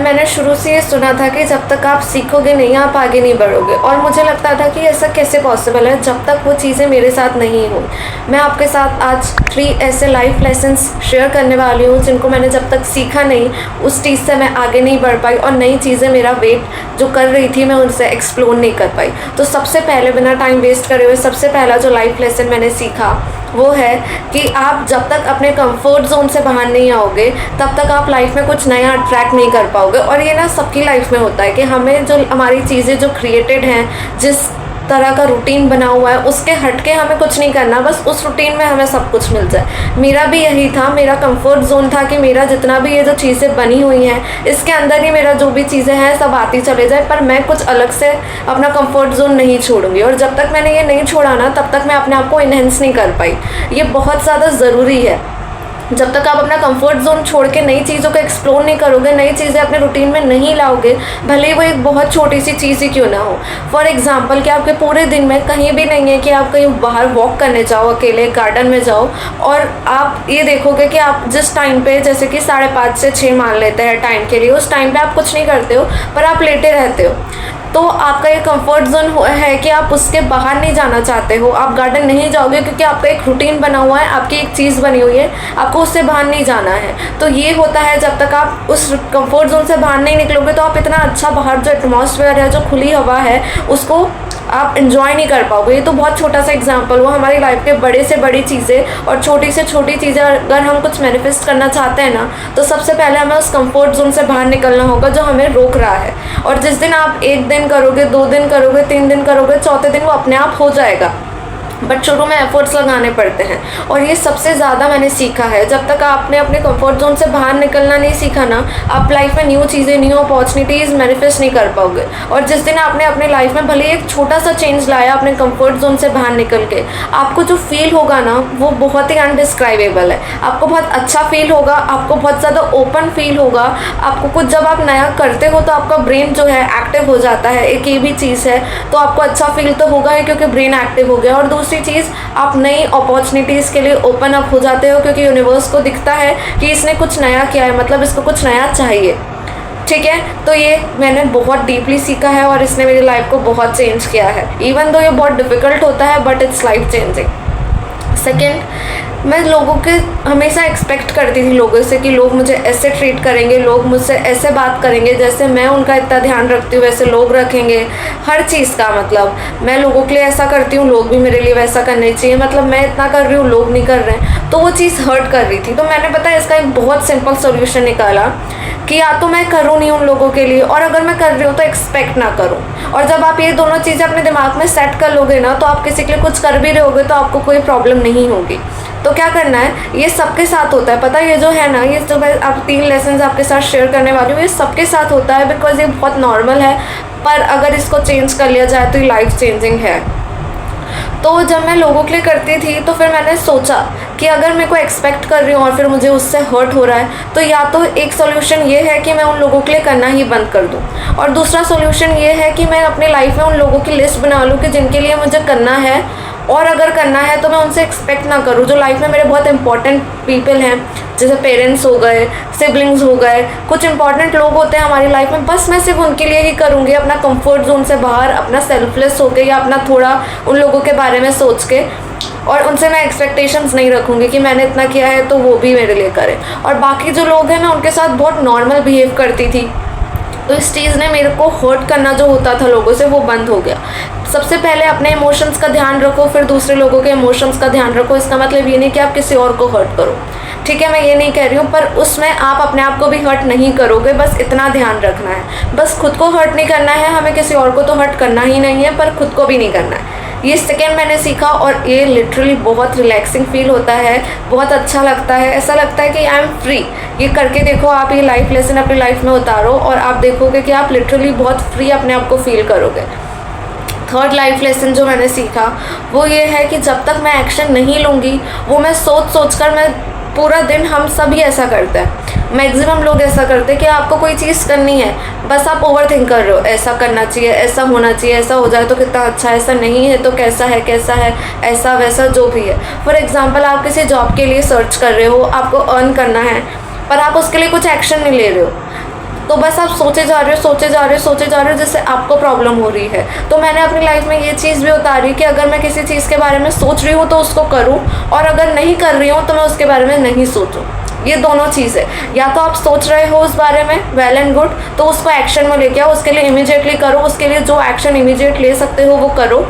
मैंने शुरू से ये सुना था कि जब तक आप सीखोगे नहीं आप आगे नहीं बढ़ोगे, और मुझे लगता था कि ऐसा कैसे पॉसिबल है जब तक वो चीज़ें मेरे साथ नहीं हो। मैं आपके साथ आज 3 ऐसे लाइफ लेसन्स शेयर करने वाली हूँ जिनको मैंने जब तक सीखा नहीं उस चीज़ से मैं आगे नहीं बढ़ पाई, और नई चीज़ें मेरा वेट जो कर रही थी मैं उनसे एक्सप्लोर नहीं कर पाई। तो सबसे पहले बिना टाइम वेस्ट करे हुए सबसे पहला जो लाइफ लेसन मैंने सीखा वो है कि आप जब तक अपने कंफर्ट जोन से बाहर नहीं आओगे तब तक आप लाइफ में कुछ नया अट्रैक्ट नहीं कर पाओगे। और ये ना सबकी लाइफ में होता है कि हमें जो हमारी चीज़ें जो क्रिएटेड हैं, जिस तरह का रूटीन बना हुआ है उसके हटके हमें कुछ नहीं करना, बस उस रूटीन में हमें सब कुछ मिल जाए। मेरा भी यही था, मेरा कंफर्ट जोन था कि मेरा जितना भी ये जो चीज़ें बनी हुई हैं इसके अंदर ही मेरा जो भी चीज़ें हैं सब आती चले जाए, पर मैं कुछ अलग से अपना कंफर्ट जोन नहीं छोड़ूंगी। और जब तक मैंने ये नहीं छोड़ा ना तब तक मैं अपने आप को इन्हेंस नहीं कर पाई। ये बहुत ज़्यादा ज़रूरी है। जब तक आप अपना कंफर्ट जोन छोड़ के नई चीज़ों को एक्सप्लोर नहीं करोगे, नई चीज़ें अपने रूटीन में नहीं लाओगे, भले ही वो एक बहुत छोटी सी चीज़ ही क्यों ना हो। फॉर एग्जांपल कि आपके पूरे दिन में कहीं भी नहीं है कि आप कहीं बाहर वॉक करने जाओ, अकेले गार्डन में जाओ, और आप ये देखोगे कि आप जिस टाइम पे जैसे कि 5:30 से 6 मान लेते हैं टाइम के लिए, उस टाइम पे आप कुछ नहीं करते हो पर आप लेटे रहते हो, तो आपका ये कंफर्ट जोन है कि आप उसके बाहर नहीं जाना चाहते हो, आप गार्डन नहीं जाओगे क्योंकि आपका एक रूटीन बना हुआ है, आपकी एक चीज़ बनी हुई है, आपको उससे बाहर नहीं जाना है। तो ये होता है जब तक आप उस कंफर्ट जोन से बाहर नहीं निकलोगे तो आप इतना अच्छा बाहर जो एटमॉस्फेयर है, जो खुली हवा है, उसको आप इंजॉय नहीं कर पाओगे। ये तो बहुत छोटा सा एग्जांपल हुआ। हमारी लाइफ के बड़े से बड़ी चीज़ें और छोटी से छोटी चीज़ें अगर हम कुछ मैनिफेस्ट करना चाहते हैं ना, तो सबसे पहले हमें उस कंफर्ट जोन से बाहर निकलना होगा जो हमें रोक रहा है। और जिस दिन आप 1 दिन करोगे, 2 दिन करोगे, 3 दिन करोगे, चौथे दिन वो अपने आप हो जाएगा, बट शुरू में एफर्ट्स लगाने पड़ते हैं। और ये सबसे ज़्यादा मैंने सीखा है, जब तक आपने अपने कंफर्ट जोन से बाहर निकलना नहीं सीखा ना, आप लाइफ में न्यू चीज़ें, न्यू अपॉर्चुनिटीज़ मैनिफेस्ट नहीं कर पाओगे। और जिस दिन आपने अपने लाइफ में भले एक छोटा सा चेंज लाया अपने कंफर्ट जोन से बाहर निकल के, आपको जो फील होगा ना वो बहुत ही अनडिस्क्राइबेबल है। आपको बहुत अच्छा फील होगा, आपको बहुत ज़्यादा ओपन फील होगा। आपको कुछ जब आप नया करते हो तो आपका ब्रेन जो है एक्टिव हो जाता है, एक ये भी चीज़ है, तो आपको अच्छा फील तो होगा ही क्योंकि ब्रेन एक्टिव हो गया। और दूसरी चीज़, आप नई अपॉर्चुनिटीज़ के लिए ओपन अप हो जाते हो क्योंकि यूनिवर्स को दिखता है कि इसने कुछ नया किया है, मतलब इसको कुछ नया चाहिए। ठीक है, तो ये मैंने बहुत डीपली सीखा है और इसने मेरी लाइफ को बहुत चेंज किया है। इवन दो ये बहुत डिफ़िकल्ट होता है but it's life changing. Second, मैं लोगों के हमेशा एक्सपेक्ट करती थी लोगों से कि लोग मुझे ऐसे ट्रीट करेंगे, लोग मुझसे ऐसे बात करेंगे, जैसे मैं उनका इतना ध्यान रखती हूँ वैसे लोग रखेंगे। हर चीज़ का मतलब मैं लोगों के लिए ऐसा करती हूँ, लोग भी मेरे लिए वैसा करने चाहिए, मतलब मैं इतना कर रही हूँ लोग नहीं कर रहे हैं, तो वो चीज़ हर्ट कर रही थी। तो मैंने पता है इसका एक बहुत सिंपल सोल्यूशन निकाला कि या तो मैं करूँ नहीं उन लोगों के लिए, और अगर मैं कर रही हूँ तो एक्सपेक्ट ना करूँ। और जब आप ये दोनों चीज़ें अपने दिमाग में सेट कर लोगे ना, तो आप किसी के लिए कुछ कर भी रहे होगे तो आपको कोई प्रॉब्लम नहीं होगी। तो क्या करना है, ये सबके साथ होता है, पता है, ये जो है ना, ये जो मैं आप 3 लेसन आपके साथ शेयर करने वाली हूँ, ये सबके साथ होता है बिकॉज ये बहुत नॉर्मल है, पर अगर इसको चेंज कर लिया जाए तो ये लाइफ चेंजिंग है। तो जब मैं लोगों के लिए करती थी तो फिर मैंने सोचा कि अगर मैं को एक्सपेक्ट कर रही हूँ और फिर मुझे उससे हर्ट हो रहा है, तो या तो एक सोल्यूशन ये है कि मैं उन लोगों के लिए करना ही बंद कर दूँ, और दूसरा सोल्यूशन ये है कि मैं अपनी लाइफ में उन लोगों की लिस्ट बना लूँ कि जिनके लिए मुझे करना है, और अगर करना है तो मैं उनसे एक्सपेक्ट ना करूँ। जो लाइफ में मेरे बहुत इंपॉर्टेंट पीपल हैं, जैसे पेरेंट्स हो गए, सिबलिंग्स हो गए, कुछ इंपॉर्टेंट लोग होते हैं हमारी लाइफ में, बस मैं सिर्फ उनके लिए ही करूँगी, अपना कंफर्ट जोन से बाहर, अपना सेल्फलेस होकर या अपना थोड़ा उन लोगों के बारे में सोच के, और उनसे मैं एक्सपेक्टेशंस नहीं रखूँगी कि मैंने इतना किया है तो वो भी मेरे लिए करें। और बाकी जो लोग हैं मैं उनके साथ बहुत नॉर्मल बिहेव करती थी, तो इस चीज़ ने मेरे को हर्ट करना जो होता था लोगों से वो बंद हो गया। सबसे पहले अपने इमोशंस का ध्यान रखो, फिर दूसरे लोगों के इमोशंस का ध्यान रखो। इसका मतलब ये नहीं कि आप किसी और को हर्ट करो, ठीक है, मैं ये नहीं कह रही हूँ, पर उसमें आप अपने आप को भी हर्ट नहीं करोगे, बस इतना ध्यान रखना है। बस खुद को हर्ट नहीं करना है, हमें किसी और को तो हर्ट करना ही नहीं है, पर खुद को भी नहीं करना है। ये सेकेंड मैंने सीखा और ये लिटरली बहुत रिलैक्सिंग फील होता है, बहुत अच्छा लगता है, ऐसा लगता है कि आई एम फ्री। ये करके देखो आप, ये लाइफ लेसन अपनी लाइफ में उतारो और आप देखोगे कि आप लिटरली बहुत फ्री अपने आप को फील करोगे। थर्ड लाइफ लेसन जो मैंने सीखा वो ये है कि जब तक मैं एक्शन नहीं लूँगी, वो मैं सोच कर मैं पूरा दिन, हम सभी ऐसा करते हैं, मैक्सिमम लोग ऐसा करते हैं कि आपको कोई चीज़ करनी है, बस आप ओवर थिंक कर रहे हो, ऐसा करना चाहिए, ऐसा होना चाहिए, ऐसा हो जाए तो कितना अच्छा, ऐसा नहीं है तो कैसा है ऐसा वैसा जो भी है। फॉर एग्जांपल आप किसी जॉब के लिए सर्च कर रहे हो, आपको अर्न करना है, पर आप उसके लिए कुछ एक्शन नहीं ले रहे हो, तो बस आप सोचे जा रहे हो जिससे आपको प्रॉब्लम हो रही है। तो मैंने अपनी लाइफ में ये चीज़ भी उतारी कि अगर मैं किसी चीज़ के बारे में सोच रही हूँ तो उसको करूँ, और अगर नहीं कर रही हूँ तो मैं उसके बारे में नहीं सोचूँ। ये दोनों चीज़ है, या तो आप सोच रहे हो उस बारे में, वेल एंड गुड, तो उसको एक्शन में लेके आओ, उसके लिए इमीडिएटली करो, उसके लिए जो एक्शन इमीडिएट ले सकते हो वो करो।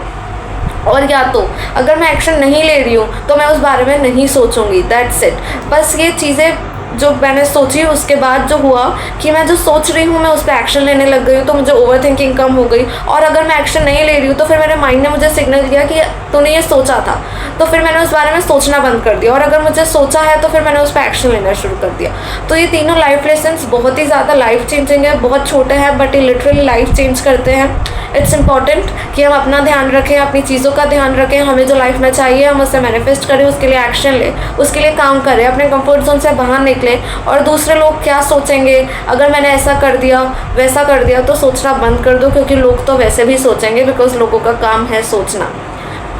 और या तो अगर मैं एक्शन नहीं ले रही हूँ तो मैं उस बारे में नहीं सोचूंगी, दैट्स इट। बस ये चीज़ें जो मैंने सोची उसके बाद जो हुआ कि मैं जो सोच रही हूँ मैं उस पर एक्शन लेने लग गई हूँ, तो मुझे ओवर थिंकिंग कम हो गई। और अगर मैं एक्शन नहीं ले रही हूँ तो फिर मेरे माइंड ने मुझे सिग्नल दिया कि तूने ये सोचा था, तो फिर मैंने उस बारे में सोचना बंद कर दिया। और अगर मुझे सोचा है तो फिर मैंने उस पर एक्शन लेना शुरू कर दिया। तो ये तीनों लाइफ लेसन्स बहुत ही ज़्यादा लाइफ चेंजिंग है, बहुत छोटे हैं बट ये लिटरली लाइफ चेंज करते हैं। इट्स इंपॉर्टेंट कि हम अपना ध्यान रखें, अपनी चीज़ों का ध्यान रखें, हमें जो लाइफ में चाहिए हम उससे मैनिफेस्ट करें, उसके लिए एक्शन लें, उसके लिए काम करें, अपने कंफर्ट जोन से बाहर निकलें। और दूसरे लोग क्या सोचेंगे, अगर मैंने ऐसा कर दिया वैसा कर दिया, तो सोचना बंद कर दो, क्योंकि लोग तो वैसे भी सोचेंगे, बिकॉज लोगों का काम है सोचना।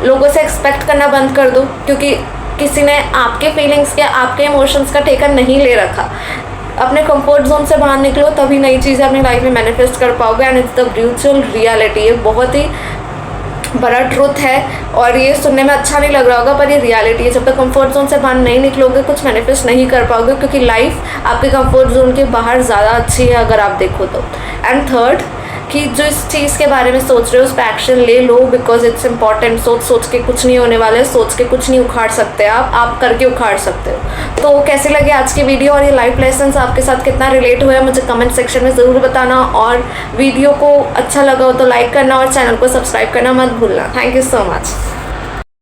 लोगों से एक्सपेक्ट करना बंद कर दो, क्योंकि किसी ने आपके फीलिंग्स या आपके इमोशंस का टेकन नहीं ले रखा। अपने कंफर्ट जोन से बाहर निकलो, तभी नई चीज़ें अपनी लाइफ में मैनिफेस्ट कर पाओगे। And it's the beautiful reality. ये बहुत ही बड़ा ट्रुथ है और ये सुनने में अच्छा नहीं लग रहा होगा, पर ये रियलिटी है। जब तक कंफर्ट जोन से बाहर नहीं निकलोगे कुछ मैनिफेस्ट नहीं कर पाओगे, क्योंकि लाइफ आपके कंफर्ट जोन के बाहर ज़्यादा अच्छी है अगर आप देखो तो। एंड थर्ड, कि जो इस चीज़ के बारे में सोच रहे हो उस पर एक्शन ले लो, बिकॉज इट्स इंपॉर्टेंट। सोच के कुछ नहीं होने वाला है, सोच के कुछ नहीं उखाड़ सकते आप करके उखाड़ सकते हो। तो कैसे लगे आज की वीडियो और ये लाइफ लेसन्स आपके साथ कितना रिलेट हुआ है मुझे कमेंट सेक्शन में ज़रूर बताना। और वीडियो को अच्छा लगा हो तो लाइक करना और चैनल को सब्सक्राइब करना मत भूलना। Thank you so much.